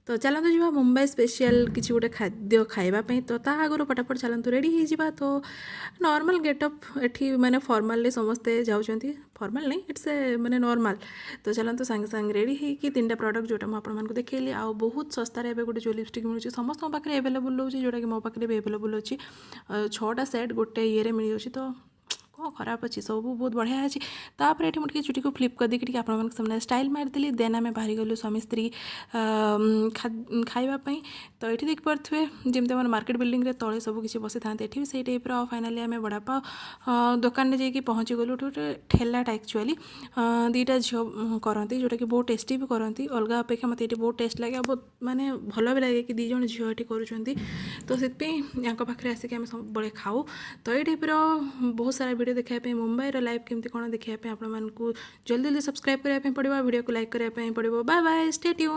तो चलतु जी मुंबई स्पेशल किसी गोटे खाद्य खावाई तो ता आगुरी फटाफट चलतु रेडी हो तो नॉर्मल गेटअप एठी माने फॉर्मल समस्ते जाउछंती फॉर्मल नहीं इट्स ए माने नॉर्मल तो चलतु सांगे सांगे रेडी होगी तीन प्रोडक्ट जोटा मुझे देखली आ बहुत सस्तार एवं गोटे जो लिपस्टिक मिलूँ समस्त पाखे एवेलेबल रोचे जोटा कि मो पाखे भी एवेलेबल अच्छी 6टा सेट गोटे ये मिल जाऊँ तो कौन खराब अच्छी सब बहुत बढ़िया अच्छी तापर ये मुझे चुटी को फ्लिप कर देखे आप सामने स्टाइल मारिदेली देन आम बाहरी गलु स्वामी स्त्री खावाई तो ये देखिपे जमी आम मार्केट बिल्डिंग रे तले सब किसी बसी था ये से टाइप्र फाइनाली आम बड़ापा दुकान में जाकि पहुँची गलु गोटे ठेलाटा एक्चुअली दुईटा झील करती जोटा कि बहुत टेस्टी भी करती अलग अपेक्षा मत ये बहुत टेस्ट लगे बहुत माने भल भी लगे कि दी जन झील ये करुँच तो से पाखे आसिक आम सब बड़े खाऊ तो ये टाइप्र बहुत सारा वीडियो देखापी मुंबईर लाइव केमती कौन देखापी आपको जल्दी जल्दी सब्सक्राइब करने पड़ो वीडियो को लाइक करने पड़ो बाय बाय स्टे ट्यून।